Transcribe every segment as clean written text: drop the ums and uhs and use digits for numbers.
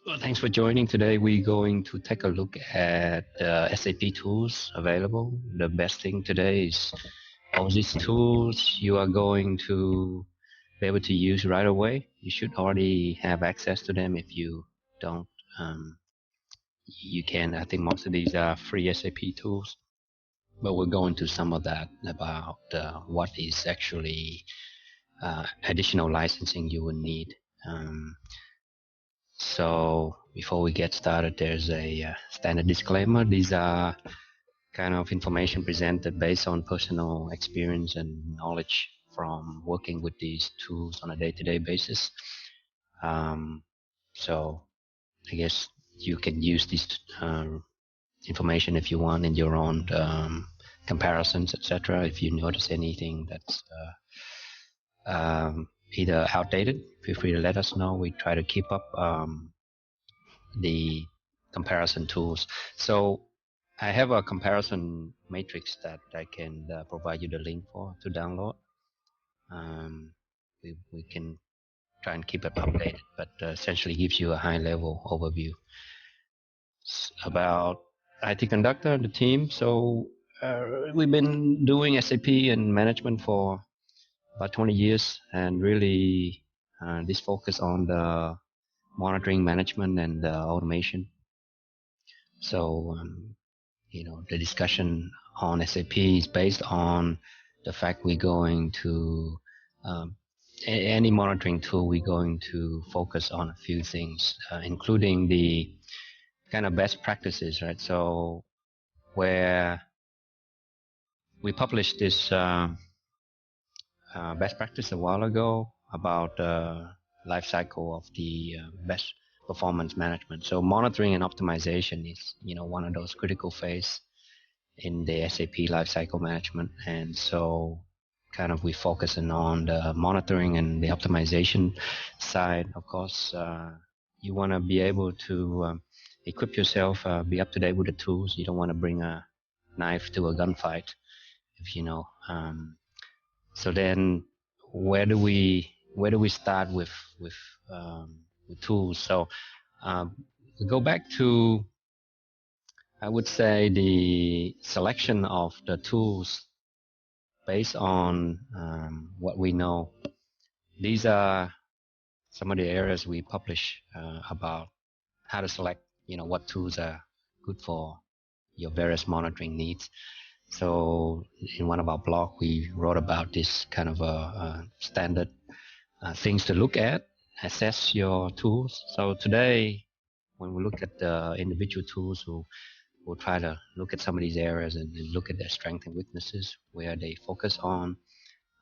Well, thanks for joining. Today we're going to take a look at SAP tools available. The best thing today is all these tools you are going to be able to use right away. You should already have access to them. If you don't, um, you can. I think most of these are free SAP tools, but we'll go into some of that about what is actually additional licensing you will need. Um, So before we get started, there's a standard disclaimer. These are kind of information presented based on personal experience and knowledge from working with these tools on a day-to-day basis. Um, so I guess you can use this information if you want in your own comparisons, etc. If you notice anything that's either outdated, feel free to let us know. We try to keep up the comparison tools. So I have a comparison matrix that I can provide you the link for to download. We can try and keep it updated, but essentially gives you a high level overview about IT Conductor and the team. So we've been doing SAP and management for about 20 years, and really this focus on the monitoring management and automation. So the discussion on SAP is based on the fact we're going to um, any monitoring tool, we're going to focus on a few things, including the kind of best practices, right? So where we published this best practice a while ago about the life cycle of the best performance management. So monitoring and optimization is, one of those critical phase in the SAP lifecycle management. And so kind of we focusing on the monitoring and the optimization side. Of course, you want to be able to equip yourself, be up to date with the tools. You don't want to bring a knife to a gunfight, if you know. So then, where do we start with tools? So we go back to, I would say, the selection of the tools based on what we know. These are some of the areas we publish about how to select, what tools are good for your various monitoring needs. So in one of our blog, we wrote about this kind of a standard things to look at, assess your tools. So today, when we look at the individual tools, we'll try to look at some of these areas and look at their strengths and weaknesses, where they focus on,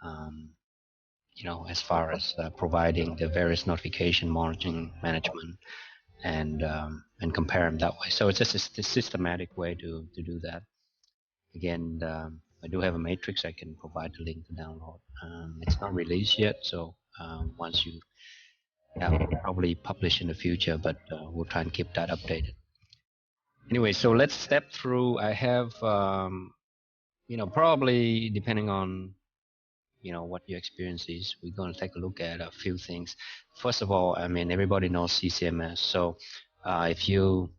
um, as far as providing the various notification monitoring management and compare them that way. So it's just a systematic way to do that. Again, I do have a matrix. I can provide the link to download. It's not released yet, so once you that will probably publish in the future, but we'll try and keep that updated. Anyway, so let's step through. I have, probably depending on, what your experience is, we're going to take a look at a few things. First of all, I mean, everybody knows CCMS. So if you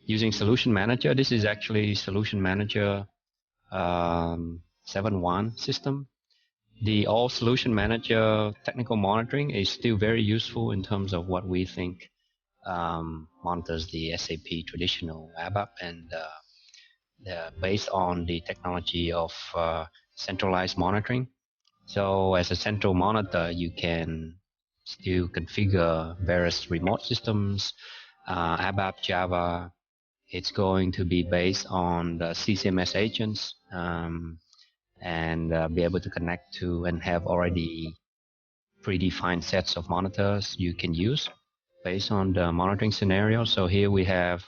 using Solution Manager, this is actually Solution Manager 7.1 system. The all Solution Manager technical monitoring is still very useful in terms of what we think monitors the SAP traditional ABAP, and based on the technology of centralized monitoring. So as a central monitor, you can still configure various remote systems, ABAP, Java. It's going to be based on the CCMS agents, and be able to connect to and have already predefined sets of monitors you can use based on the monitoring scenario. So here we have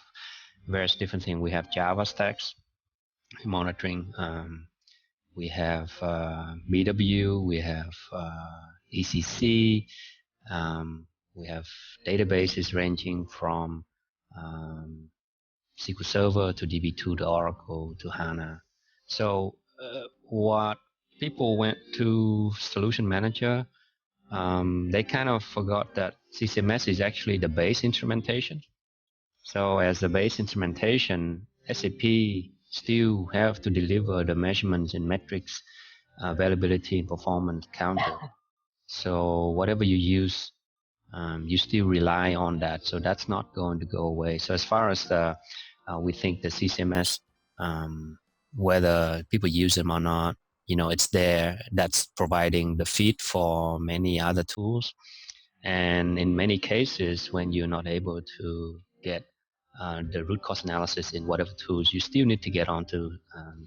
various different things. We have Java stacks monitoring. We have BW. We have ECC. We have databases ranging from SQL Server to DB2 to Oracle to HANA. So what people went to Solution Manager they kind of forgot that CCMS is actually the base instrumentation. So as the base instrumentation, SAP still have to deliver the measurements and metrics, availability and performance counter. So whatever you use, you still rely on that. So that's not going to go away. So as far as we think the CCMS, whether people use them or not, it's there. That's providing the feed for many other tools. And in many cases, when you're not able to get the root cause analysis in whatever tools, you still need to get onto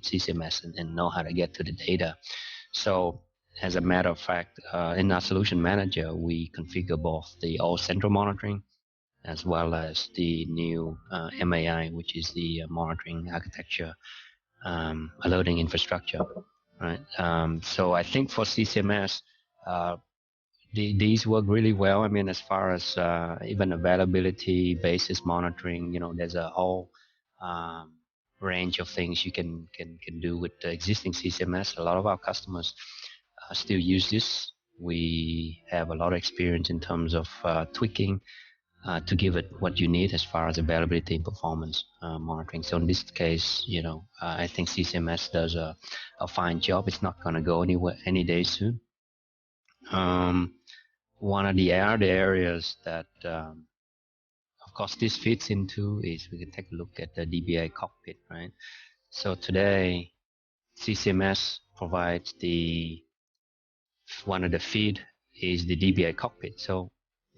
CCMS and know how to get to the data. So as a matter of fact, in our solution manager, we configure both the old central monitoring as well as the new MAI, which is the monitoring architecture alerting infrastructure. Right. So I think for CCMS, these work really well. I mean, as far as even availability, basis monitoring, there's a whole um, range of things you can do with the existing CCMS. A lot of our customers still use this. We have a lot of experience in terms of tweaking to give it what you need as far as availability and performance monitoring. So in this case, I think CCMS does a fine job. It's not going to go anywhere any day soon. One of the other areas that, of course, this fits into is we can take a look at the DBA cockpit, right? So today, CCMS provides one of the feed is the DBA cockpit. So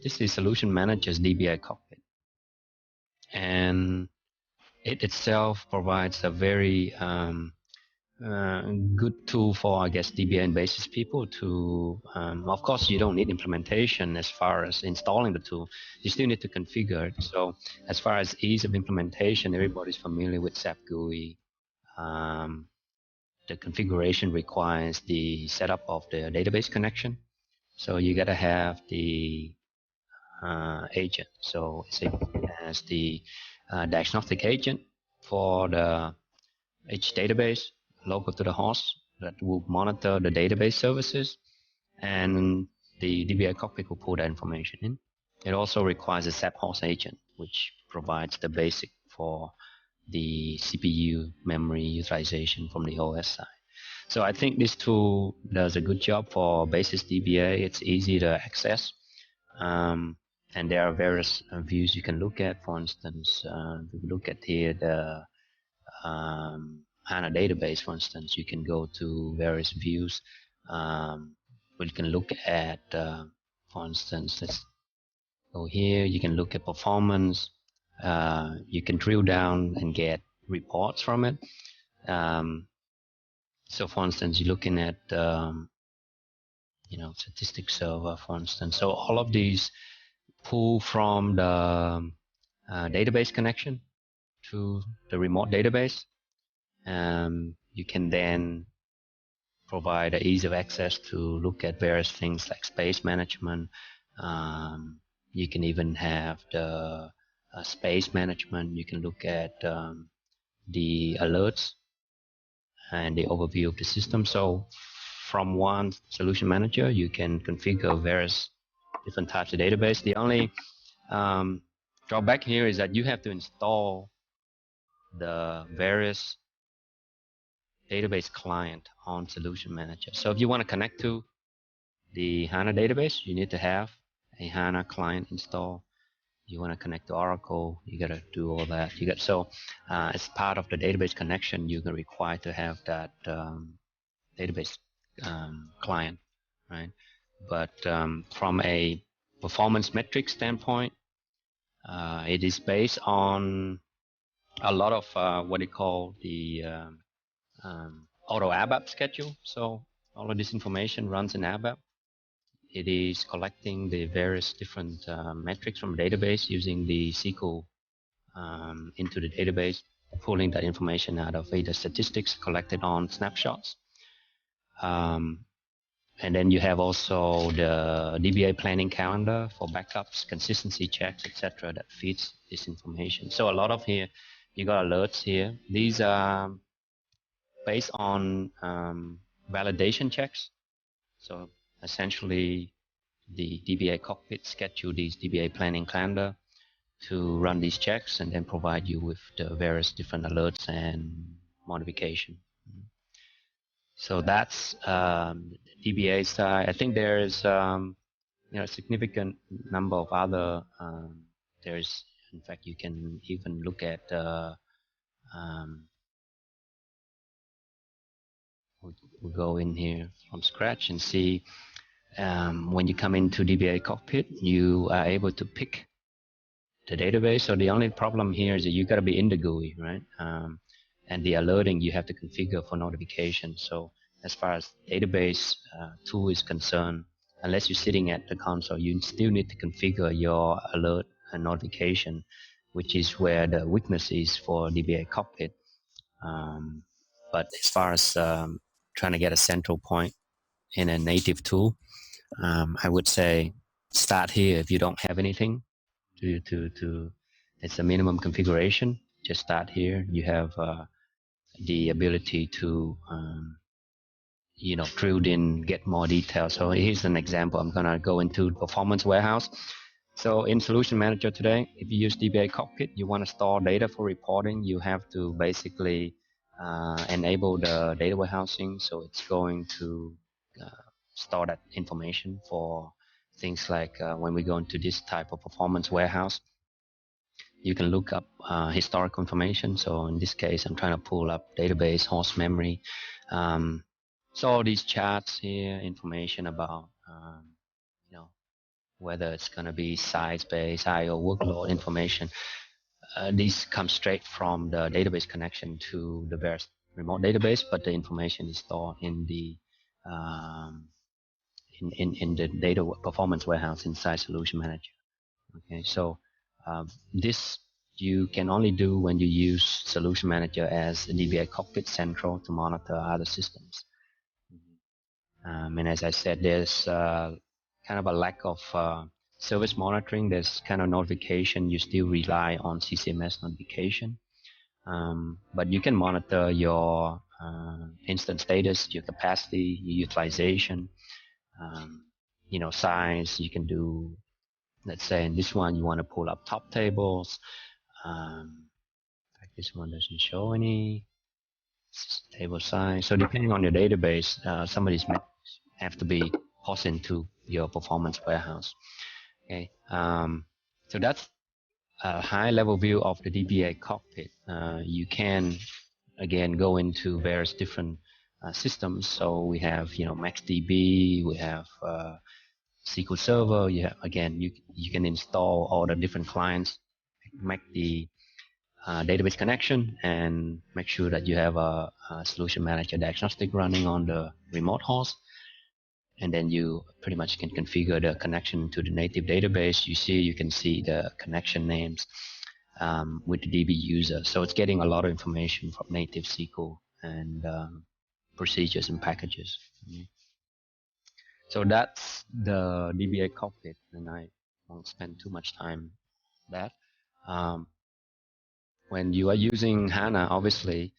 this is Solution Manager's DBA cockpit. And it itself provides a very good tool for, I guess, DBA and basis people to, of course, you don't need implementation as far as installing the tool. You still need to configure it. So as far as ease of implementation, everybody's familiar with SAP GUI. The configuration requires the setup of the database connection. So you got to have the agent. So SAP has the diagnostic agent for each database local to the host that will monitor the database services, and the DBA cockpit will pull that information in. It also requires a SAP host agent, which provides the basic for the CPU memory utilization from the OS side. So I think this tool does a good job for basis DBA. It's easy to access. And there are various views you can look at. For instance, if you look at here the HANA database, for instance, you can go to various views. We can look at, for instance, let's go here. You can look at performance. You can drill down and get reports from it. So, for instance, you're looking at, statistics server, for instance. So all of these pull from the database connection to the remote database. You can then provide an ease of access to look at various things like space management. You can even have the space management. You can look at the alerts and the overview of the system. So from one solution manager, you can configure various different types of database. The only drawback here is that you have to install the various database client on Solution Manager. So if you want to connect to the HANA database, you need to have a HANA client installed. You want to connect to Oracle, you got to do all that. As part of the database connection, you're required to have that database client, right? But from a performance metric standpoint, it is based on a lot of what they call the auto ABAP schedule. So all of this information runs in ABAP. It is collecting the various different metrics from the database using the SQL into the database, pulling that information out of either statistics collected on snapshots. And then you have also the DBA planning calendar for backups, consistency checks, etc. that feeds this information. So a lot of here, you got alerts here. These are based on validation checks. So essentially, the DBA cockpit schedule these DBA planning calendar to run these checks and then provide you with the various different alerts and modification. So that's DBA side. I think there is a significant number of other. There's, in fact, you can even look at. We'll go in here from scratch and see when you come into DBA cockpit, you are able to pick the database. So the only problem here is that you got to be in the GUI, right? And the alerting you have to configure for notification. So as far as database tool is concerned, unless you're sitting at the console, you still need to configure your alert and notification, which is where the weakness is for DBA cockpit. But as far as trying to get a central point in a native tool, I would say start here if you don't have anything to it's a minimum configuration. Just start here. You have the ability to drilled in, get more details. So here's an example. I'm gonna go into Performance Warehouse. So in Solution Manager today, if you use DBA Cockpit, you want to store data for reporting, you have to basically enable the data warehousing. So it's going to store that information for things like when we go into this type of Performance Warehouse, you can look up historical information. So in this case, I'm trying to pull up database, host memory. So all these charts here, information about whether it's going to be size-based, I/O workload information. These come straight from the database connection to the various remote database, but the information is stored in the in the data performance warehouse inside Solution Manager. Okay, so this you can only do when you use Solution Manager as a DBA Cockpit Central to monitor other systems. And as I said, there's kind of a lack of service monitoring. There's kind of notification. You still rely on CCMS notification. But you can monitor your instance status, your capacity, your utilization, size. You can do, let's say in this one, you want to pull up top tables. In fact, this one doesn't show any table size. So depending on your database, some of these metrics have to be passed into your performance warehouse. Okay, so that's a high-level view of the DBA cockpit. You can again go into various different systems. So we have MaxDB, we have SQL Server. You have, again, you can install all the different clients, make the database connection, and make sure that you have a Solution Manager diagnostic running on the remote host. And then you pretty much can configure the connection to the native database. You can see the connection names with the DB user. So it's getting a lot of information from native SQL and procedures and packages. So that's the DBA cockpit, and I won't spend too much time on that. When you are using HANA, obviously,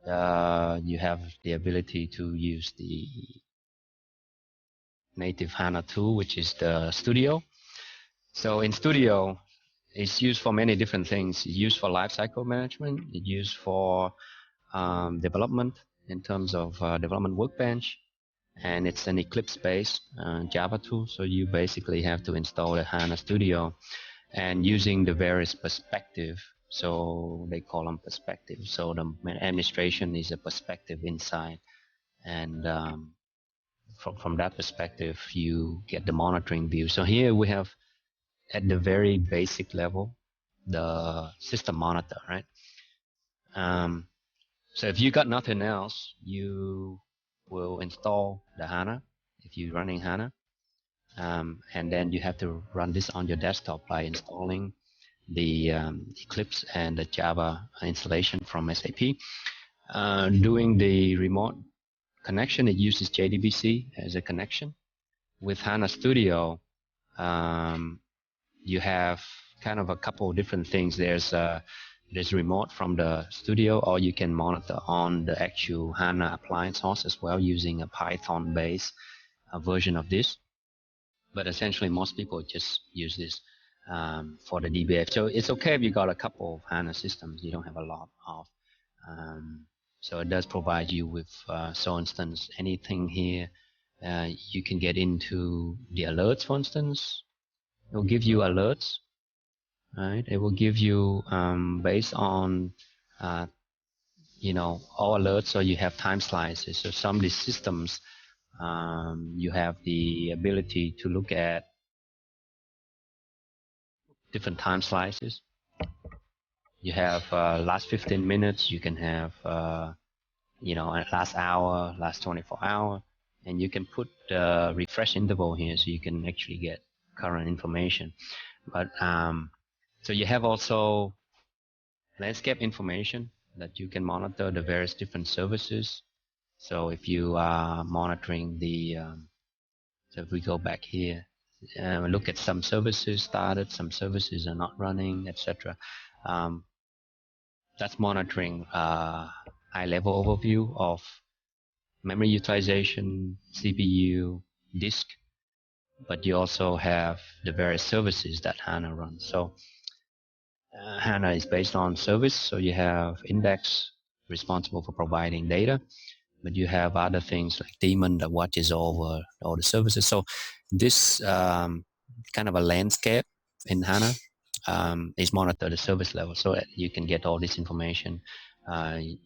you have the ability to use the native HANA tool, which is the Studio. So in Studio, it's used for many different things. It's used for lifecycle management. It's used for development in terms of development workbench. And it's an Eclipse-based Java tool. So you basically have to install the HANA Studio and using the various perspective. So they call them perspective. So the administration is a perspective inside. And from that perspective, you get the monitoring view. So here we have, at the very basic level, the system monitor, right? So if you got nothing else, you will install the HANA if you're running HANA. And then you have to run this on your desktop by installing the Eclipse and the Java installation from SAP. Doing the remote connection, it uses JDBC as a connection. With HANA Studio, you have kind of a couple of different things. There's remote from the Studio, or you can monitor on the actual HANA appliance host as well using a Python-based version of this. but essentially most people just use this for the DBA. So it's okay if you got a couple of HANA systems, you don't have a lot of. So it does provide you with, so instance, anything here, you can get into the alerts, for instance. It will give you alerts, right? It will give you based on all alerts, so you have time slices. So some of these systems, you have the ability to look at different time slices. You have last 15 minutes, you can have last hour, last 24 hour, and you can put the refresh interval here so you can actually get current information. But so you have also landscape information that you can monitor the various different services. So if you are monitoring the, so if we go back here, look at some services started, some services are not running, etc. That's monitoring high-level overview of memory utilization, CPU, disk, but you also have the various services that HANA runs. So HANA is based on service, so you have index responsible for providing data, but you have other things like daemon that watches over all the services. So this kind of a landscape in HANA is monitored at the service level, so that you can get all this information.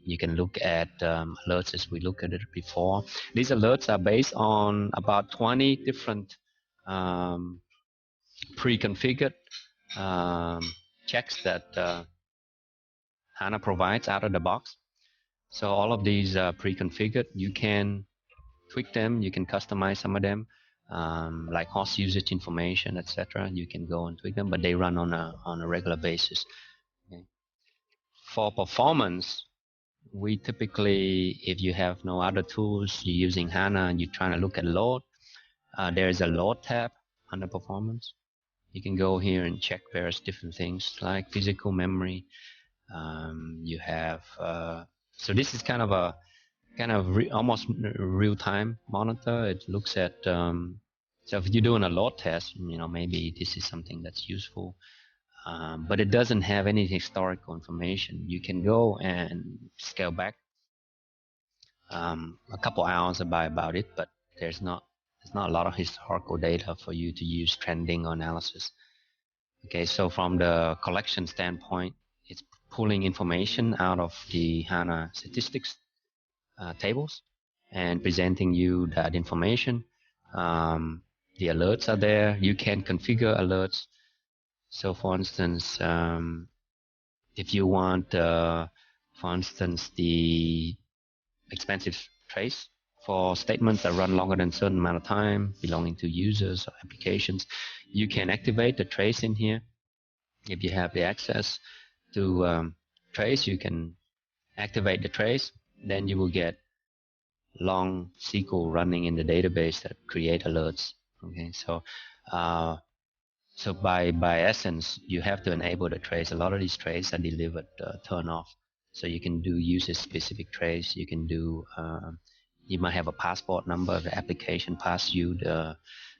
You can look at alerts as we looked at it before. These alerts are based on about 20 different pre-configured checks that HANA provides out of the box. So all of these are pre-configured. You can tweak them. You can customize some of them, like host usage information, etc. You can go and tweak them, but they run on a regular basis. Okay. For performance, we typically, if you have no other tools, you're using HANA and you're trying to look at load, there is a load tab under performance. You can go here and check various different things like physical memory. You have so this is kind of a almost real-time monitor. It looks at so if you're doing a load test, maybe this is something that's useful, but it doesn't have any historical information. You can go and scale back a couple hours about it, but there's not a lot of historical data for you to use trending or analysis. Okay, so from the collection standpoint, it's pulling information out of the HANA statistics tables and presenting you that information. The alerts are there. You can configure alerts. So for instance, if you want, for instance, the expensive trace for statements that run longer than a certain amount of time belonging to users or applications, you can activate the trace in here. If you have the access to trace, you can activate the trace. Then you will get long SQL running in the database that create alerts. Okay, so so by essence, you have to enable the trace. A lot of these traces are delivered turn off, so you can do user specific trace. You can do you might have a passport number. The application pass you the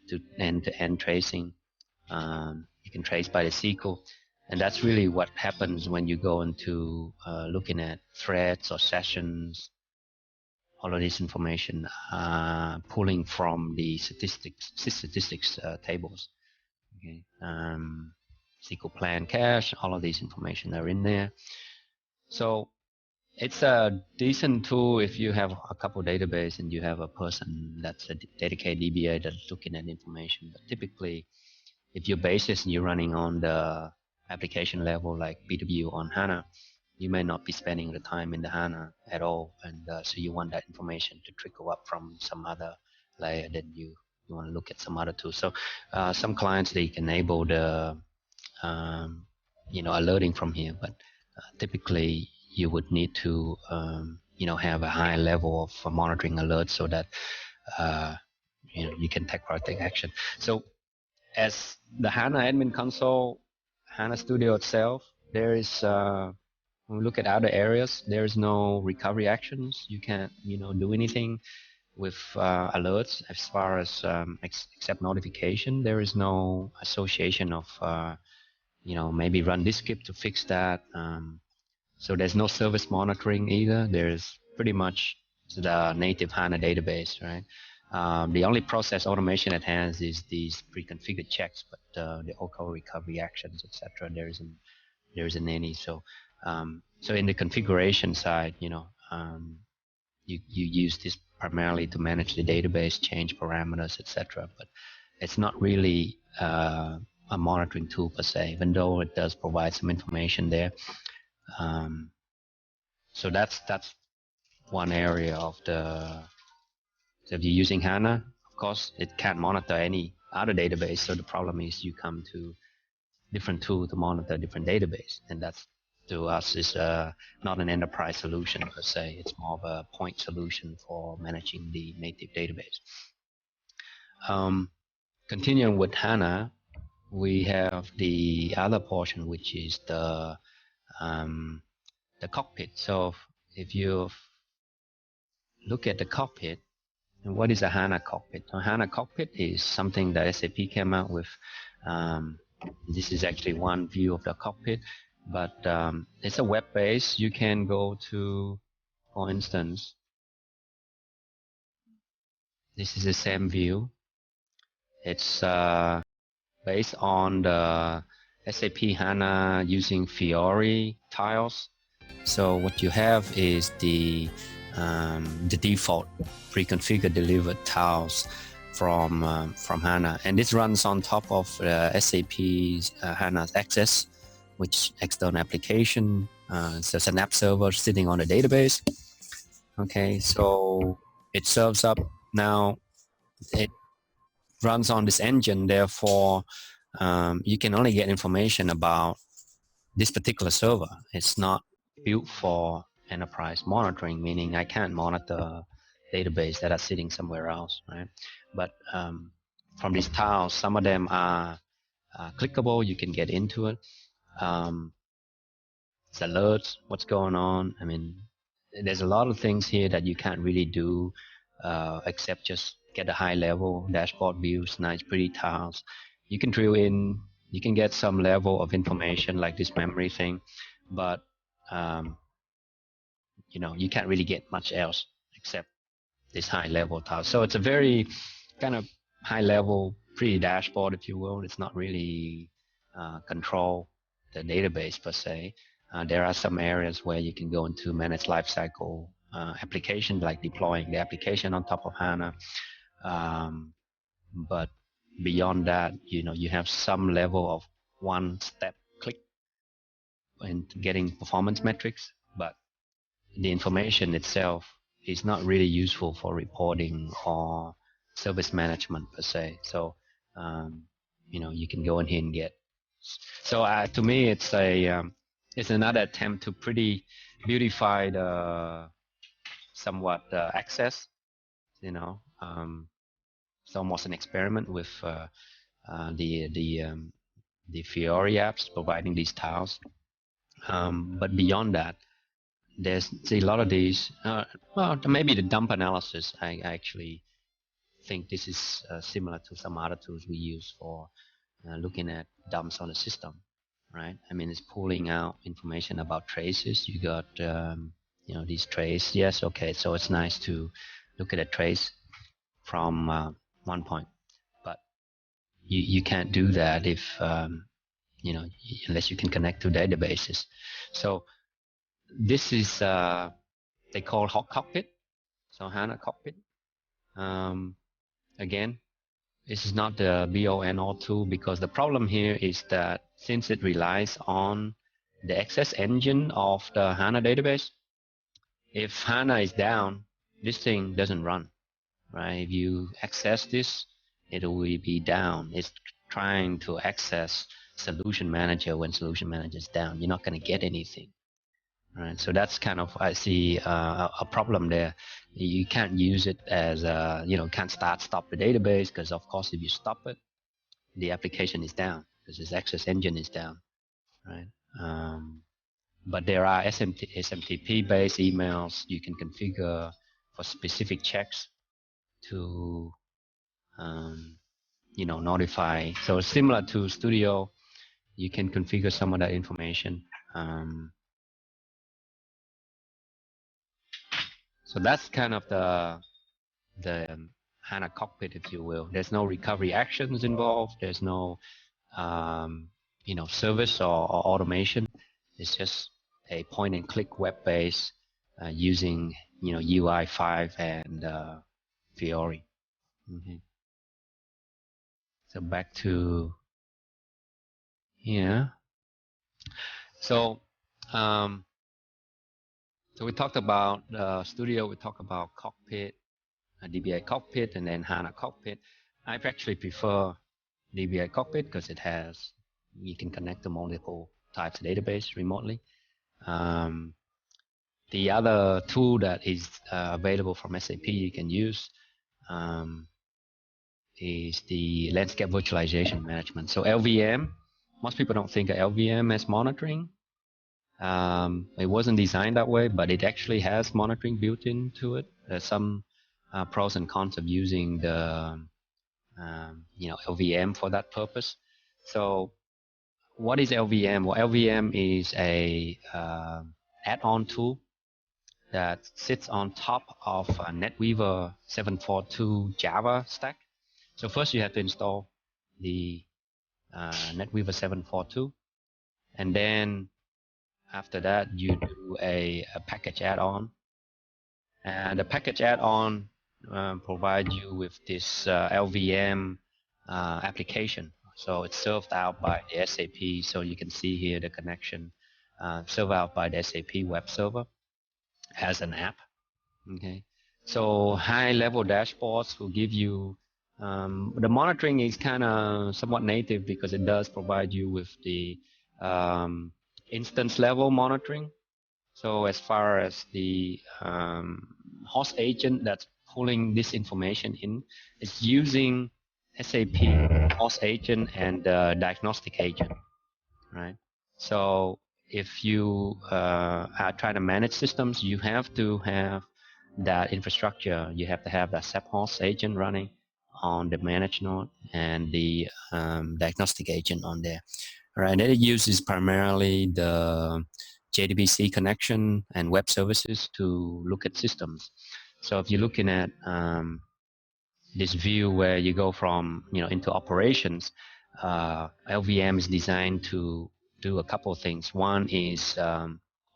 to end-to-end tracing. You can trace by the SQL, and that's really what happens when you go into looking at threads or sessions. All of this information pulling from the statistics tables. Okay. SQL plan cache, all of these information are in there. So it's a decent tool if you have a couple database and you have a person that's a dedicated DBA that's looking at information. But typically, if your basis and you're running on the application level like BW on HANA, you may not be spending the time in the HANA at all, and so you want that information to trickle up from some other layer. Then you want to look at some other tools. So some clients, they can enable the alerting from here, but typically you would need to have a high level of monitoring alerts so that you can take corrective action. So as the HANA admin console, HANA Studio itself, there is when we look at other areas, there is no recovery actions. You can't do anything. with alerts as far as except notification. There is no association of maybe run this script to fix that. So there's no service monitoring either. There's pretty much the native HANA database, right? The only process automation it has is these pre-configured checks, but the OCO recovery actions, etc. There isn't any. So so in the configuration side, you use this primarily to manage the database, change parameters, etc. But it's not really a monitoring tool per se, even though it does provide some information there. So that's one area of the. So if you're using HANA, of course, it can't monitor any other database. So the problem is you come to different tool to monitor different database, and that's to us is not an enterprise solution per se. It's more of a point solution for managing the native database. Continuing with HANA, we have the other portion, which is the cockpit. So if you look at the cockpit, and what is a HANA cockpit? A HANA cockpit is something that SAP came out with. This is actually one view of the cockpit, but it's a web base. You can go to, for instance, this is the same view. It's based on the SAP HANA using Fiori tiles. So what you have is the default pre-configured delivered tiles from HANA, and this runs on top of SAP's HANA Access, which external application. So it's an app server sitting on a database. Okay, so it serves up now. It runs on this engine. Therefore, you can only get information about this particular server. It's not built for enterprise monitoring, meaning I can't monitor database that are sitting somewhere else, right? But from these tiles, some of them are clickable. You can get into it. It's alerts, what's going on. I mean, there's a lot of things here that you can't really do except just get a high level dashboard views, nice pretty tiles. You can drill in, you can get some level of information like this memory thing, but you can't really get much else except this high level tile. So it's a very kind of high level pretty dashboard, if you will. It's not really control the database per se. There are some areas where you can go into manage lifecycle application, like deploying the application on top of HANA. But beyond that, you have some level of one step click in getting performance metrics, but the information itself is not really useful for reporting or service management per se. So, you can go in here and get. So to me, it's another attempt to pretty beautify the somewhat access. It's almost an experiment with the Fiori apps providing these tiles. But beyond that, there's a lot of these. Well, maybe the dump analysis. I actually think this is similar to some other tools we use for looking at dumps on the system, right? I mean, it's pulling out information about traces. You got these trace. Yes, okay. So it's nice to look at a trace from one point, but you can't do that if unless you can connect to databases. So this is they call hot cockpit. So HANA cockpit. Again, this is not the be-all-end-all tool, because the problem here is that since it relies on the access engine of the HANA database, if HANA is down, this thing doesn't run, right? If you access this, it will be down. It's trying to access Solution Manager when Solution Manager is down. You're not going to get anything. Right, so that's kind of, I see a problem there. You can't use it as can't stop the database, because of course if you stop it, the application is down because its access engine is down, right? But there are SMTP based emails you can configure for specific checks. to notify. So similar to Studio, you can configure some of that information. So that's kind of the HANA cockpit, if you will. There's no recovery actions involved. There's no service or automation. It's just a point-and-click web-based using UI5 and Fiori. Okay. So back to here. So so we talked about Studio. We talked about Cockpit, DBA Cockpit, and then HANA Cockpit. I actually prefer DBA Cockpit because you can connect to multiple types of database remotely. The other tool that is available from SAP you can use is the Landscape Virtualization Management. So LVM, most people don't think of LVM as monitoring. It wasn't designed that way, but it actually has monitoring built into it. There's some pros and cons of using the LVM for that purpose. So what is LVM? Well, LVM is a add-on tool that sits on top of a NetWeaver 742 Java stack. So first you have to install the NetWeaver 742, and then after that you do a package add-on, and the package add-on provides you with this LVM application. So it's served out by the SAP. So you can see here the connection served out by the SAP web server as an app. Okay. So high-level dashboards will give you the monitoring is kind of somewhat native because it does provide you with the instance level monitoring. So as far as the host agent that's pulling this information in, it's using SAP host agent and diagnostic agent, right? So if you are trying to manage systems, you have to have that infrastructure. You have to have that SAP host agent running on the managed node and the diagnostic agent on there. Right, and it uses primarily the JDBC connection and web services to look at systems. So if you're looking at this view where you go from into operations, LVM is designed to do a couple of things. One is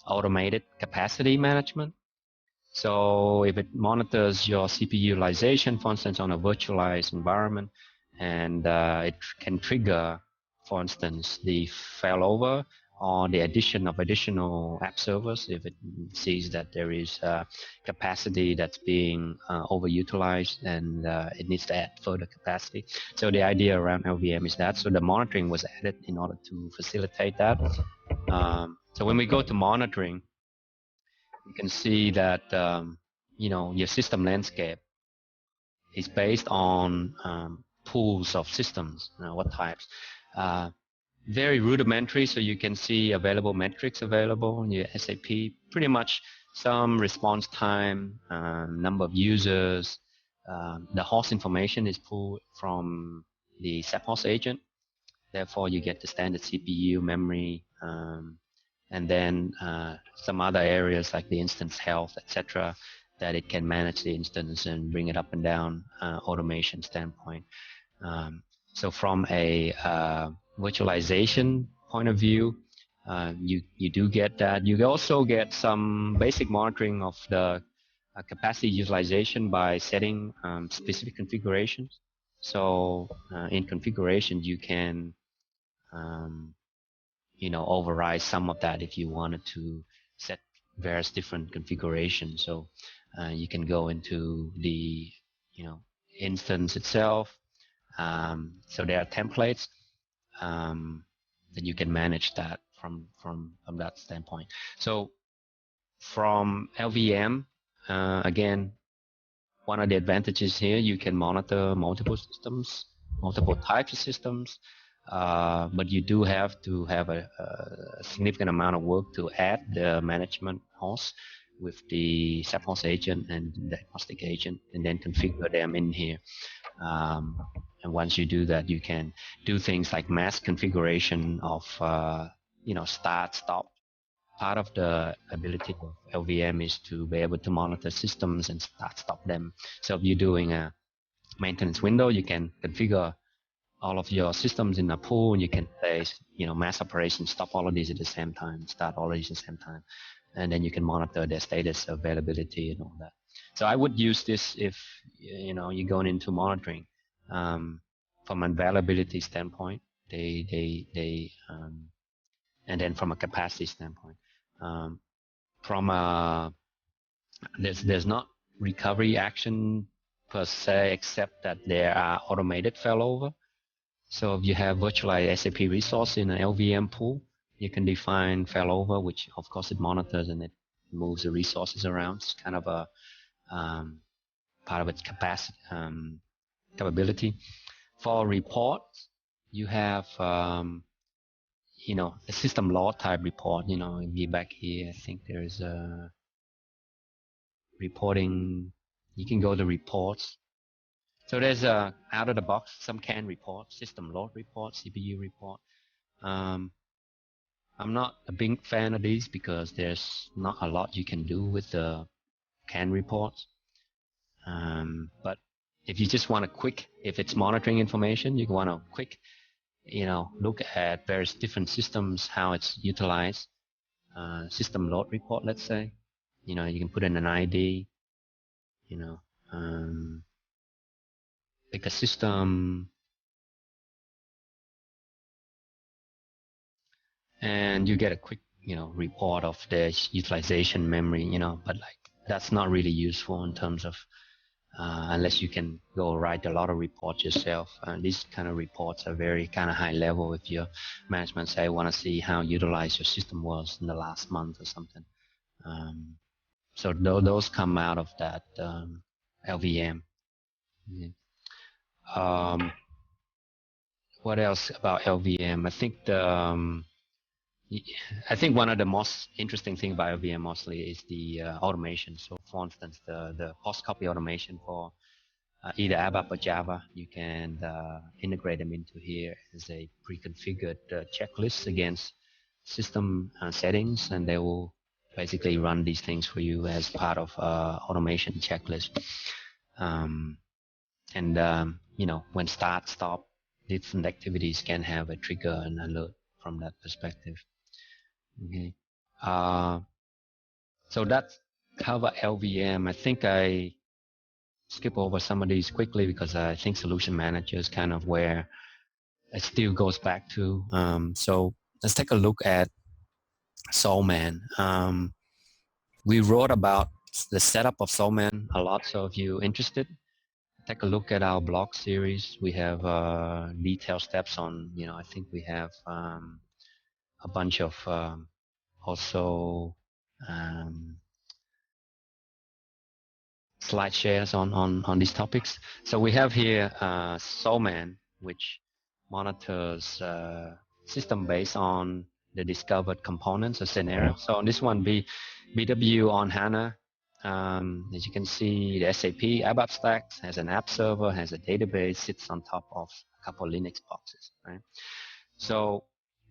automated capacity management. So if it monitors your CPU utilization, for instance, on a virtualized environment, and it can trigger, for instance, the failover or the addition of additional app servers if it sees that there is capacity that's being overutilized and it needs to add further capacity. So the idea around LVM is that. So the monitoring was added in order to facilitate that. So when we go to monitoring, you can see that your system landscape is based on pools of systems. What types? Very rudimentary, so you can see available metrics available in your SAP. Pretty much some response time, number of users. The host information is pulled from the SAP host agent. Therefore, you get the standard CPU, memory, and then some other areas like the instance health, etc., that it can manage the instance and bring it up and down automation standpoint. So from a virtualization point of view, you do get that. You also get some basic monitoring of the capacity utilization by setting specific configurations. So in configurations, you can override some of that if you wanted to set various different configurations. So you can go into the instance itself. So there are templates that you can manage that from that standpoint. So from LVM, again, one of the advantages here, you can monitor multiple systems, multiple types of systems. But you do have to have a significant amount of work to add the management host, with the SAP agent and the diagnostic agent, and then configure them in here. And once you do that, you can do things like mass configuration of start, stop. Part of the ability of LVM is to be able to monitor systems and start, stop them. So if you're doing a maintenance window, you can configure all of your systems in a pool, and you can say, mass operation, stop all of these at the same time, start all of these at the same time, and then you can monitor their status, availability, and all that. So I would use this if you're going into monitoring. From an availability standpoint, and then from a capacity standpoint, from a there's not recovery action per se, except that there are automated failover. So if you have virtualized SAP resource in an LVM pool, you can define failover, which of course it monitors and it moves the resources around. It's kind of a part of its capacity capability. For reports, you have a system log type report. If you back here, I think there's a reporting. You can go to reports. So there's a out of the box some CAN report, system load report, CPU report. I'm not a big fan of these because there's not a lot you can do with the CAN reports. But if you just want a quick, if it's monitoring information, you want a quick, look at various different systems, how it's utilized. System load report, let's say. You can put in an ID. Pick a system, and you get a quick, report of the utilization memory. But like that's not really useful in terms of unless you can go write a lot of reports yourself. These kind of reports are very kind of high level. If your management say, I want to see how utilized your system was in the last month or something. So those come out of that LVM. Yeah. What else about LVM? I think one of the most interesting thing about LVM mostly is the automation. So for instance, the post copy automation for either ABAP or Java, you can integrate them into here as a pre-configured checklist against system settings, and they will basically run these things for you as part of automation checklist. When start, stop, different activities can have a trigger and alert from that perspective. Okay. So that's cover LVM. I think I skip over some of these quickly because I think solution manager is kind of where it still goes back to. So let's take a look at Soulman. We wrote about the setup of Soulman a lot, so if you're interested, take a look at our blog series. We have detailed steps on, I think we have a bunch of also slide shares on these topics. So we have here Soulman, which monitors system based on the discovered components or scenarios. So on this one, BW on HANA. As you can see, the SAP ABAP stack has an app server, has a database, sits on top of a couple of Linux boxes, right? So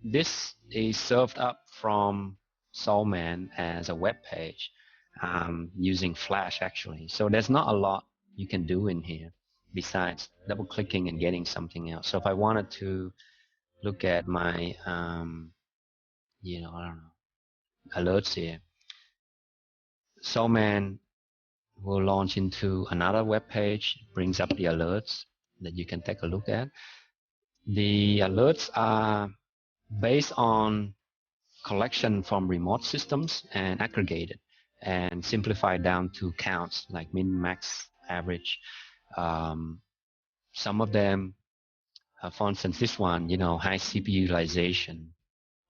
this is served up from Soulman as a web page using Flash actually. So there's not a lot you can do in here besides double clicking and getting something else. So if I wanted to look at my, I don't know, alerts here, Soulman will launch into another web page, brings up the alerts that you can take a look at. The alerts are based on collection from remote systems and aggregated and simplified down to counts like min, max, average. Some of them, for instance, this one, high CPU utilization.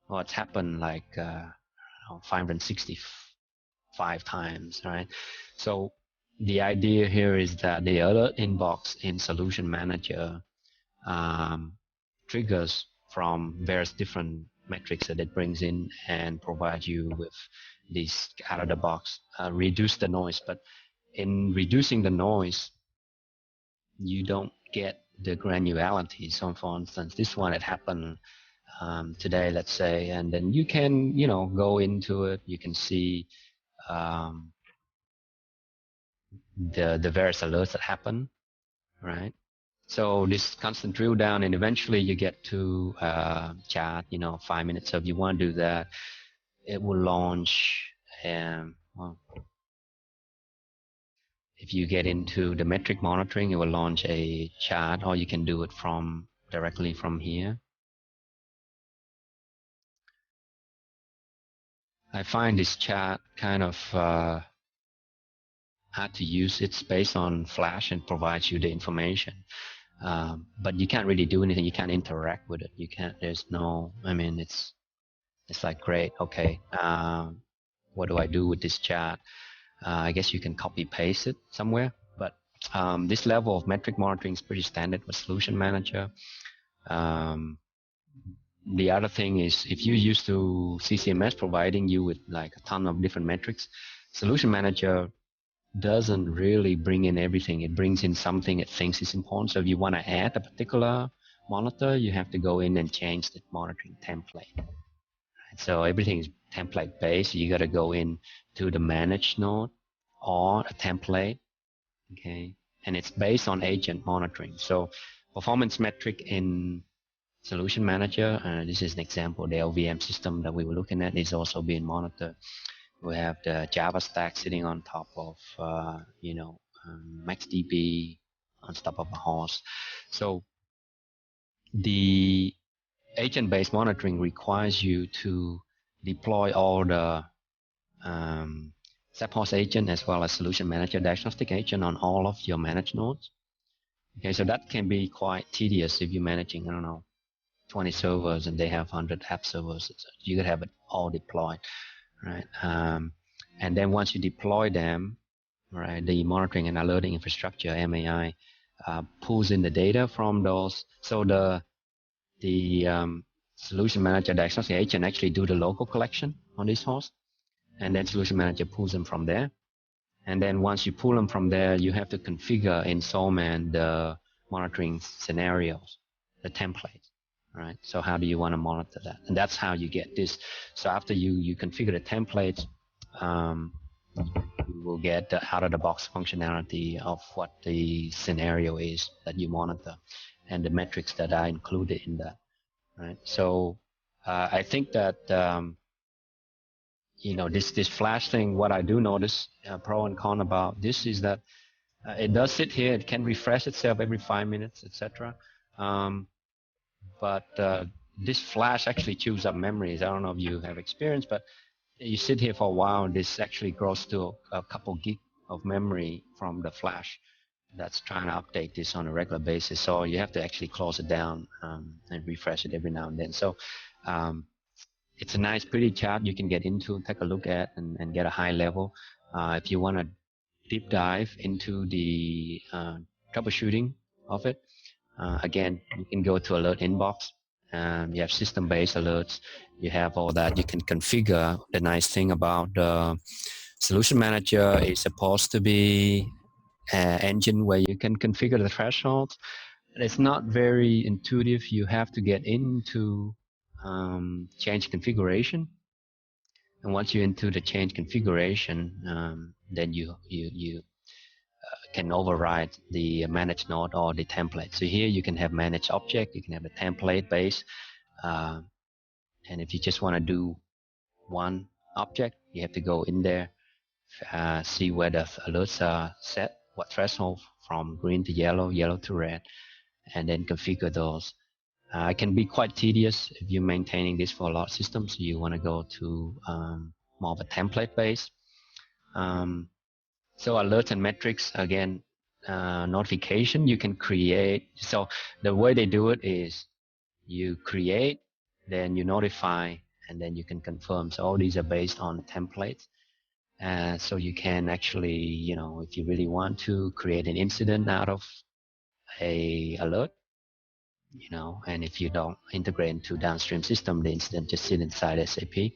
What's happened like 565 times, right? So the idea here is that the alert inbox in Solution Manager triggers from various different metrics that it brings in and provide you with these out of the box, reduce the noise. But in reducing the noise, you don't get the granularity. So for instance, this one had happened today, let's say, and then you can, go into it. You can see um, the various alerts that happen, right? So this constant drill down, and eventually you get to chart, 5 minutes. So if you want to do that, it will launch. Well, if you get into the metric monitoring, it will launch a chart, or you can do it from directly from here. I find this chart kind of hard to use. It's based on Flash and provides you the information. But you can't really do anything. You can't interact with it. You can't, there's no, it's like, great, okay, what do I do with this chart? I guess you can copy paste it somewhere, but this level of metric monitoring is pretty standard with Solution Manager. The other thing is, if you're used to CCMS providing you with like a ton of different metrics, Solution Manager doesn't really bring in everything. It brings in something it thinks is important. So if you want to add a particular monitor, you have to go in and change the monitoring template. So everything is template based. You got to go in to the manage node or a template, okay? And it's based on agent monitoring. So performance metric in Solution Manager, this is an example. The LVM system that we were looking at is also being monitored. We have the Java stack sitting on top of, MaxDB on top of a host. So the agent-based monitoring requires you to deploy all the SAP host agent as well as Solution Manager diagnostic agent on all of your managed nodes. Okay, so that can be quite tedious if you're managing, 20 servers and they have 100 app servers. You could have it all deployed, right? And then once you deploy them, right, the monitoring and alerting infrastructure, MAI, pulls in the data from those. So the Solution Manager diagnostic agent actually do the local collection on this host, and then Solution Manager pulls them from there. And then once you pull them from there, you have to configure in Solman the monitoring scenarios, the templates, right? So how do you want to monitor that? And that's how you get this. So after you configure the templates, you will get the out-of-the-box functionality of what the scenario is that you monitor and the metrics that are included in that, right? So I think that this Flash thing, what I do notice, pro and con about this is that it does sit here. It can refresh itself every 5 minutes, etc. But this Flash actually chews up memories. I don't know if you have experience, but you sit here for a while, and this actually grows to a couple gig of memory from the Flash that's trying to update this on a regular basis. So you have to actually close it down and refresh it every now and then. So it's a nice, pretty chart you can get into, take a look at, and get a high level. If you want to deep dive into the troubleshooting of it, again, you can go to Alert Inbox. You have system-based alerts. You have all that. You can configure. The nice thing about the Solution Manager is supposed to be an engine where you can configure the thresholds. It's not very intuitive. You have to get into change configuration, and once you're into the change configuration, then you can override the manage node or the template. So here you can have manage object, you can have a template base, and if you just want to do one object, you have to go in there, see where the alerts are set, what threshold from green to yellow, yellow to red, and then configure those. It can be quite tedious if you're maintaining this for a lot of systems. So you want to go to more of a template base. So alerts and metrics, again, notification you can create. So the way they do it is you create, then you notify, and then you can confirm. So all these are based on templates. So you can actually, if you really want to create an incident out of a alert, and if you don't integrate into downstream system, the incident just sit inside SAP.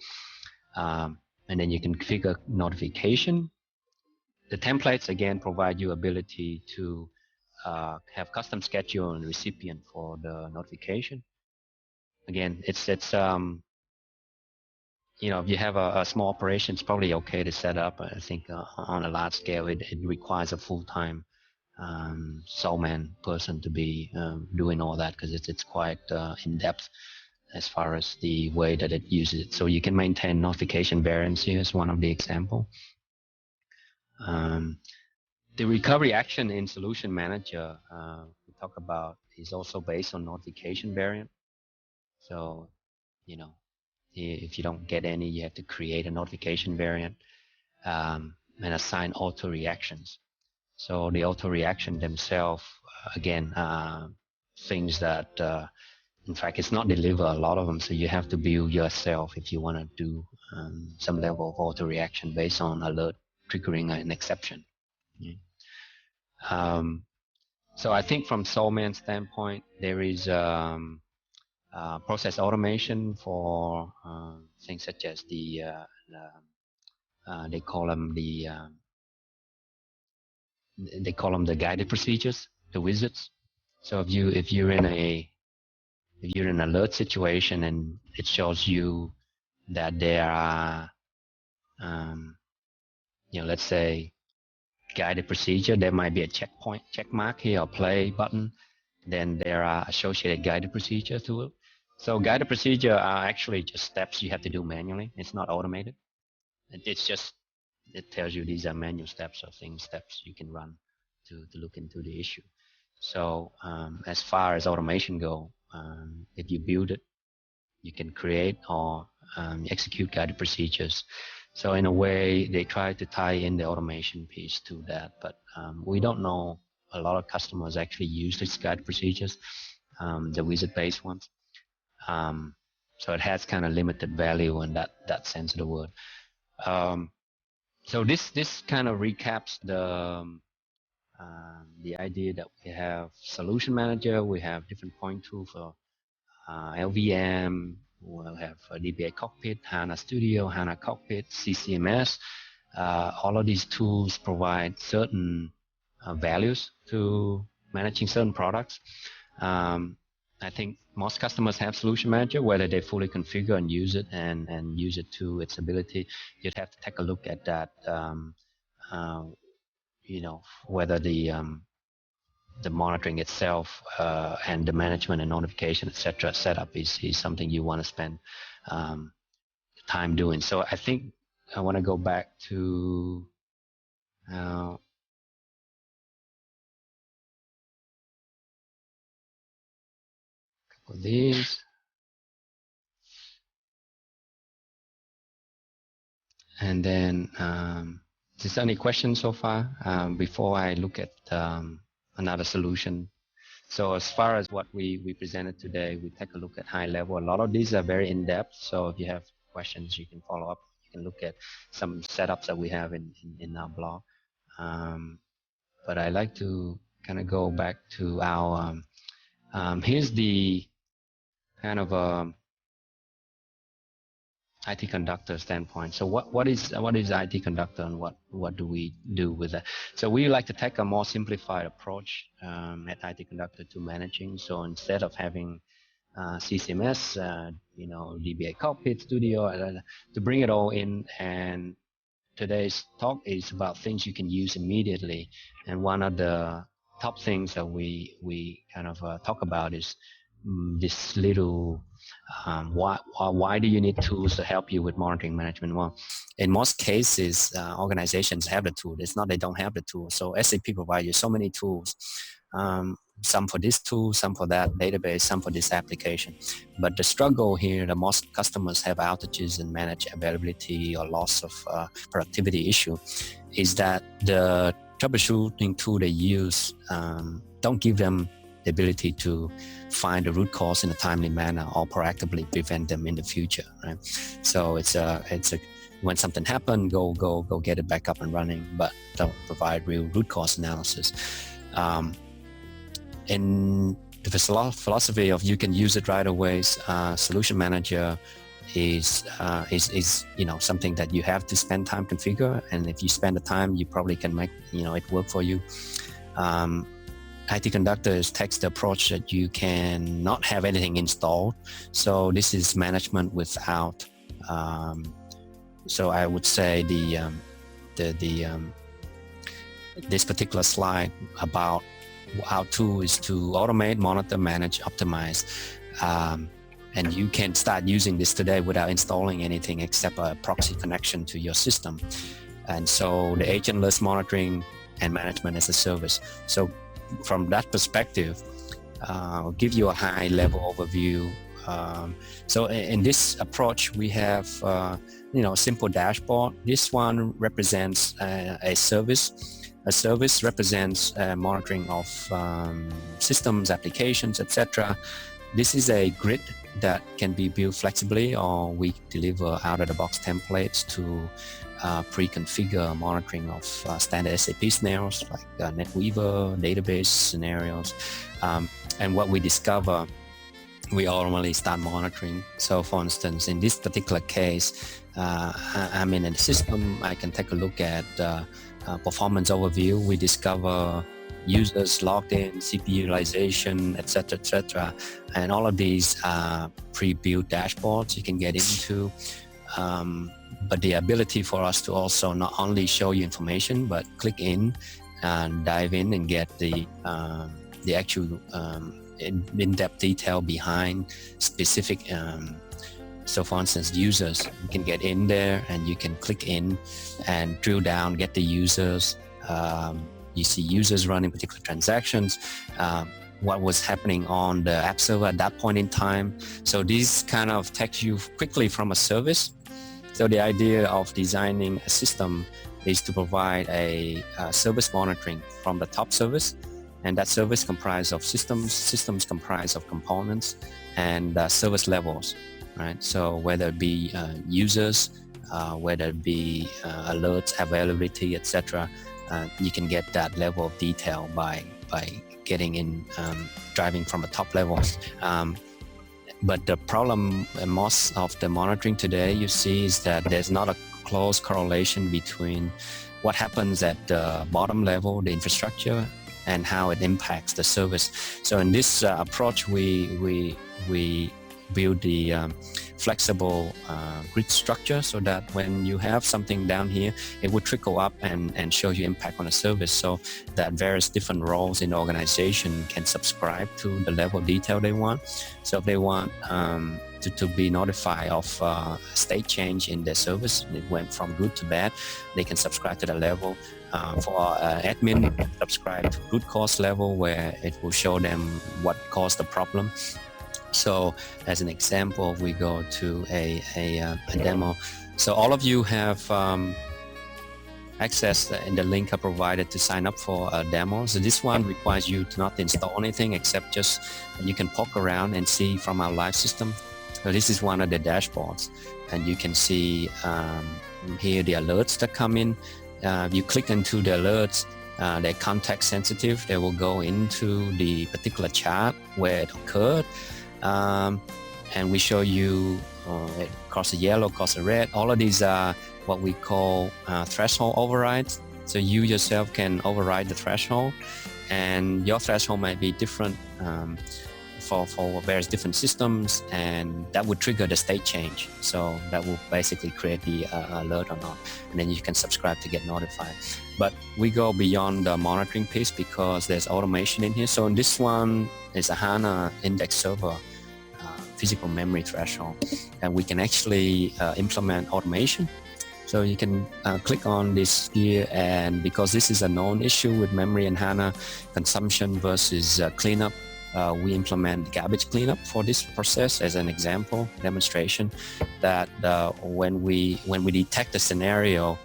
And then you can configure notification. The templates again provide you ability to have custom schedule and recipient for the notification. Again, it's if you have a small operation, it's probably okay to set up. I think on a large scale, it requires a full-time soulman person to be doing all that, because it's quite in depth as far as the way that it uses it. So you can maintain notification variants here as one of the example. The recovery action in Solution Manager we talk about is also based on notification variant. So, if you don't get any, you have to create a notification variant and assign auto reactions. So the auto reaction themselves, again, things that, in fact, it's not deliver a lot of them. So you have to build yourself if you want to do some level of auto reaction based on alert triggering an exception. Yeah. So I think from Soulman's standpoint, there is process automation for things such as they call them the guided procedures, the wizards. So if you're in an alert situation and it shows you that there are let's say guided procedure, there might be a check mark here or play button, then there are associated guided procedures to it. So guided procedure are actually just steps you have to do manually. It's not automated. It tells you these are manual steps or steps you can run to look into the issue. So as far as automation go, if you build it, you can create or execute guided procedures. So in a way, they try to tie in the automation piece to that, but we don't know a lot of customers actually use these guided procedures, the wizard-based ones. So it has kind of limited value in that sense of the word. So this kind of recaps the idea that we have Solution Manager, we have different point tools for LVM, we'll have DBA Cockpit, HANA Studio, HANA Cockpit, CCMS. All of these tools provide certain values to managing certain products. I think most customers have Solution Manager, whether they fully configure and use it and use it to its ability. You'd have to take a look at that, whether the monitoring itself and the management and notification, etc. setup is something you want to spend time doing. So I think I want to go back to these. And then, is there any questions so far before I look at another solution? So as far as what we presented today, we take a look at high level. A lot of these are very in-depth. So if you have questions, you can follow up. You can look at some setups that we have in our blog. But I like to kind of go back to our, here's the kind of IT Conductor standpoint. So what is IT Conductor and what do we do with that? So we like to take a more simplified approach at IT Conductor to managing. So instead of having CCMS, DBA Cockpit, Studio, to bring it all in. And today's talk is about things you can use immediately. And one of the top things that we kind of talk about is this little why do you need tools to help you with monitoring management? Well, in most cases, organizations have the tool. It's not they don't have the tool. So SAP provides you so many tools, some for this tool, some for that database, some for this application. But the struggle here, the most customers have outages and manage availability or loss of productivity issue, is that the troubleshooting tool they use don't give them the ability to find the root cause in a timely manner or proactively prevent them in the future, right? So it's a when something happens, go get it back up and running, but don't provide real root cause analysis. And philosophy of you can use it right away. Solution Manager is something that you have to spend time configure, and if you spend the time, you probably can make it work for you. IT Conductor takes the approach that you can not have anything installed, so this is management without. So I would say this particular slide about our tool is to automate, monitor, manage, optimize, and you can start using this today without installing anything except a proxy connection to your system. And so the agentless monitoring and management as a service. So from that perspective, I'll give you a high level overview. So in this approach, we have a simple dashboard. This one represents a service. A service represents monitoring of systems, applications, etc. This is a grid that can be built flexibly, or we deliver out-of-the-box templates to pre-configure monitoring of standard SAP scenarios like NetWeaver, database scenarios. And what we discover, we normally start monitoring. So for instance, in this particular case, I'm in a system, I can take a look at performance overview. We discover users logged in, CPU utilization, etc., and all of these are pre-built dashboards you can get into. But the ability for us to also not only show you information, but click in and dive in and get the actual in-depth detail behind specific. So for instance, users, you can get in there and you can click in and drill down, get the users. You see users running particular transactions, what was happening on the app server at that point in time. So these kind of takes you quickly from a service. So the idea of designing a system is to provide a service monitoring from the top service, and that service comprised of systems comprised of components, and service levels, right? So whether it be users, whether it be alerts, availability, etc., you can get that level of detail by getting in, driving from a top level. But the problem in most of the monitoring today, you see, is that there's not a close correlation between what happens at the bottom level, the infrastructure, and how it impacts the service. So in this approach, we build the flexible grid structure, so that when you have something down here, it would trickle up and show you impact on the service, so that various different roles in the organization can subscribe to the level of detail they want. So if they want to be notified of a state change in their service, it went from good to bad, they can subscribe to the level. For admin, they can subscribe to root cause level, where it will show them what caused the problem. So as an example, we go to a demo. So all of you have access in the link I provided to sign up for a demo. So this one requires you to not install anything, except just you can poke around and see from our live system. So this is one of the dashboards, and you can see here the alerts that come in. You click into the alerts, they're context sensitive. They will go into the particular chart where it occurred. And we show you across the yellow, across the red. All of these are what we call threshold overrides. So you yourself can override the threshold, and your threshold might be different for various different systems, and that would trigger the state change. So that will basically create the alert or not, and then you can subscribe to get notified. But we go beyond the monitoring piece because there's automation in here. So in this one is a HANA index server physical memory threshold, and we can actually implement automation. So you can click on this here, and because this is a known issue with memory and HANA consumption versus cleanup, we implement garbage cleanup for this process as an example demonstration, that when we detect a scenario,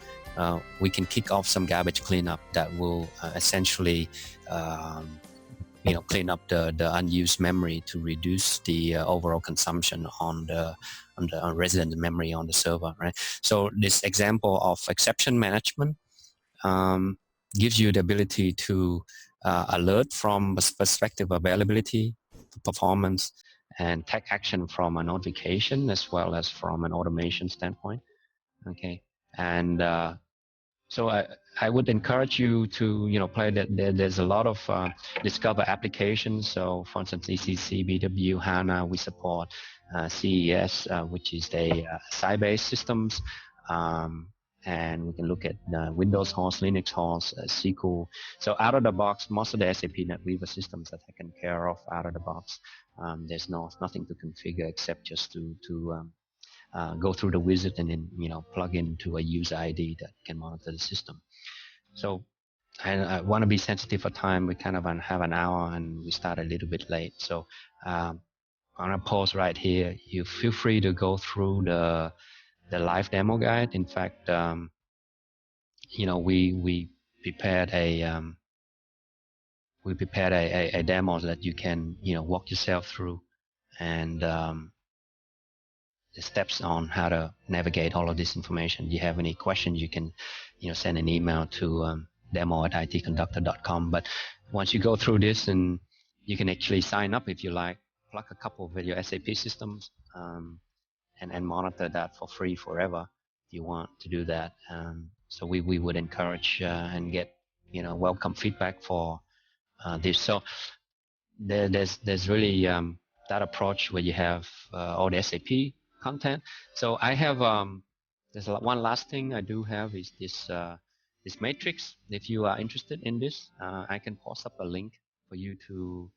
we can kick off some garbage cleanup that will essentially clean up the unused memory to reduce the overall consumption on the resident memory on the server, right? So this example of exception management gives you the ability to alert from a perspective of availability, performance and take action from a notification as well as from an automation standpoint. Okay, and so I would encourage you to play that. There's a lot of discover applications. So for instance, ECC, BW, HANA, we support CES, which is the Sybase systems. And we can look at Windows host, Linux host, SQL. So out of the box, most of the SAP NetWeaver systems are taken care of out of the box. There's nothing to configure except just to go through the wizard and then plug into a user ID that can monitor the system. So I want to be sensitive for time. We kind of have an hour and we start a little bit late. So I'm gonna pause right here. You feel free to go through the live demo guide. In fact, we prepared a demo that you can walk yourself through, and the steps on how to navigate all of this information. If you have any questions, you can send an email to demo@itconductor.com. But once you go through this, and you can actually sign up if you like, plug a couple of your SAP systems, and monitor that for free forever if you want to do that. So we would encourage and get welcome feedback for this. So there's really that approach where you have all the SAP content. So I have there's one last thing I do have is this matrix. If you are interested in this, I can post up a link for you to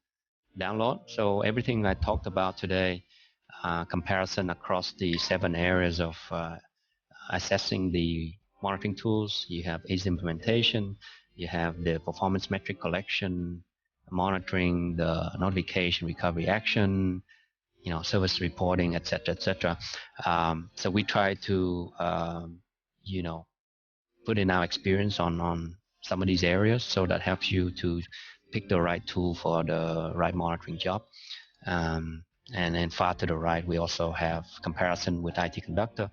download. So everything I talked about today, comparison across the 7 areas of assessing the monitoring tools. You have ACE implementation, you have the performance metric collection, monitoring, the notification, recovery action, service reporting, etc., etc. So we try to, put in our experience on some of these areas, so that helps you to pick the right tool for the right monitoring job. And then far to the right, we also have comparison with IT Conductor.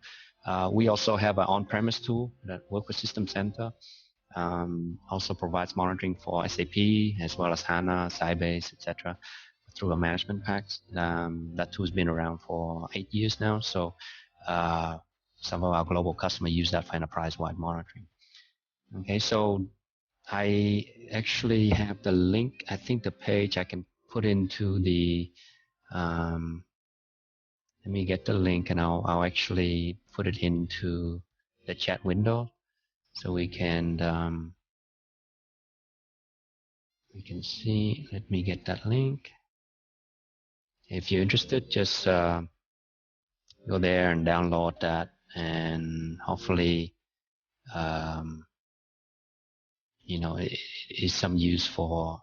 We also have an on-premise tool that works with System Center. Also provides monitoring for SAP as well as HANA, Sybase, etc. through a management packs. That tool has been around for 8 years now. So some of our global customers use that for enterprise-wide monitoring. Okay, so I actually have the link. I think the page I can put into the. Let me get the link, and I'll actually put it into the chat window, so we can see. Let me get that link. If you're interested, just go there and download that, and hopefully, it is some use for.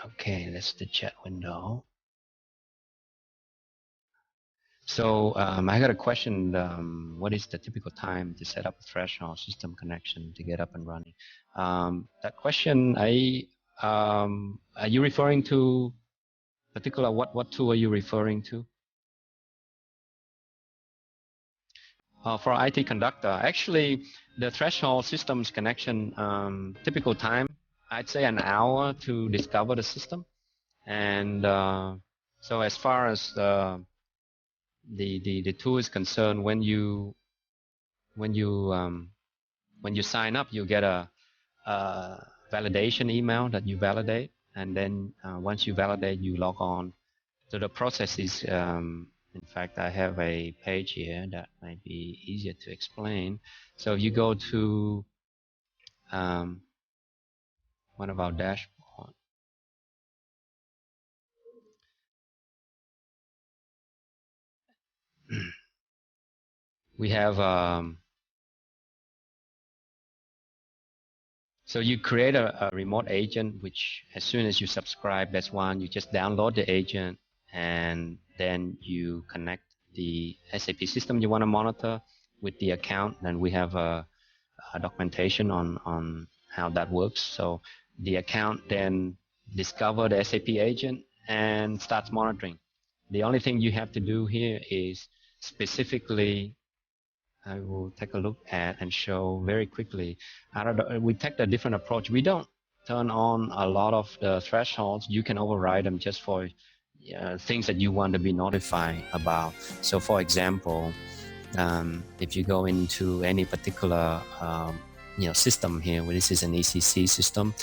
Okay, that's the chat window. So I got a question. What is the typical time to set up a threshold system connection to get up and running? That question, are you referring to particular, what tool are you referring to? For IT Conductor, actually, the threshold systems connection typical time, I'd say an hour to discover the system. And so as far as the tool is concerned, when you sign up, you get a validation email that you validate, and then once you validate, you log on. So the process is, in fact, I have a page here that might be easier to explain. So you go to one of our dashboards. We have so you create a remote agent, which as soon as you subscribe, that's one. You just download the agent, and then you connect the SAP system you want to monitor with the account. And we have a documentation on how that works. So the account then discover the SAP agent and starts monitoring. The only thing you have to do here is specifically, I will take a look at and show very quickly. We take a different approach. We don't turn on a lot of the thresholds, you can override them just for things that you want to be notified about. So for example, if you go into any particular system here, well, this is an ECC system,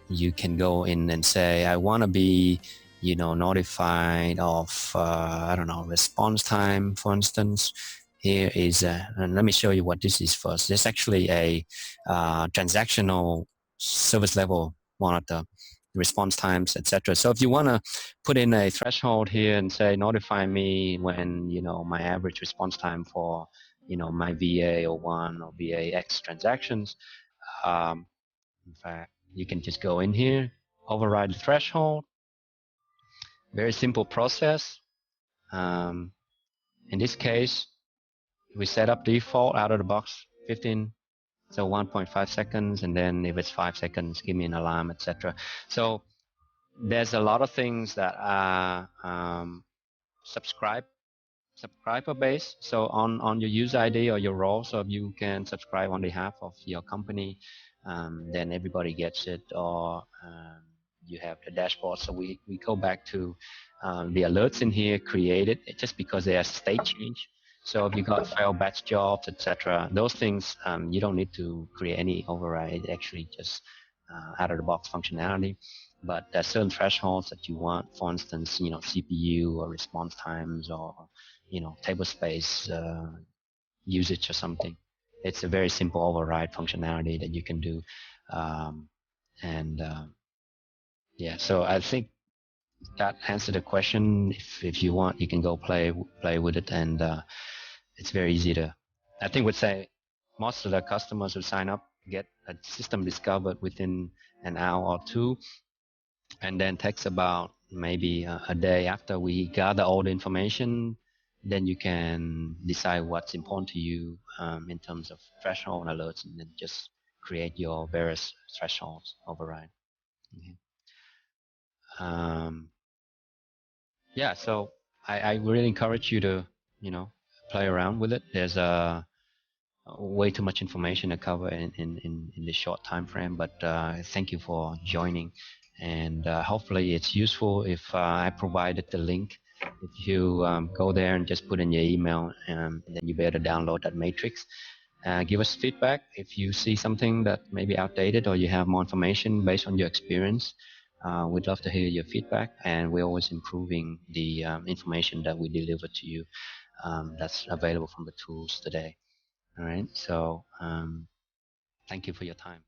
you can go in and say, I want to be notified of I don't know, response time, for instance. Here is and let me show you what this is first. There's actually a transactional service level monitor, response times, etc. So if you want to put in a threshold here and say notify me when my average response time for my VA01 or VAX transactions, in fact, you can just go in here, override the threshold. Very simple process. In this case, we set up default out of the box 15, so 1.5 seconds, and then if it's 5 seconds, give me an alarm, etc. So there's a lot of things that are subscriber based. So on your user ID or your role, so if you can subscribe on behalf of your company, then everybody gets it, or you have the dashboard. So we go back to the alerts in here created just because they are state change. So if you got failed batch jobs, etc., those things you don't need to create any override. Actually, just out of the box functionality. But there are certain thresholds that you want. For instance, CPU or response times, or table space usage or something. It's a very simple override functionality that you can do, and yeah. So I think that answered the question. If you want, you can go play with it, and it's very easy to. I think would say most of the customers who sign up get a system discovered within an hour or two, and then takes about maybe a day after we gather all the information. Then you can decide what's important to you in terms of threshold and alerts, and then just create your various thresholds override. Okay. Yeah, so I really encourage you to play around with it. There's way too much information to cover in this short time frame, but thank you for joining, and hopefully it's useful. If I provided the link, if you go there and just put in your email, then you better download that matrix. Give us feedback if you see something that may be outdated, or you have more information based on your experience. We'd love to hear your feedback, and we're always improving the information that we deliver to you that's available from the tools today. All right. So thank you for your time.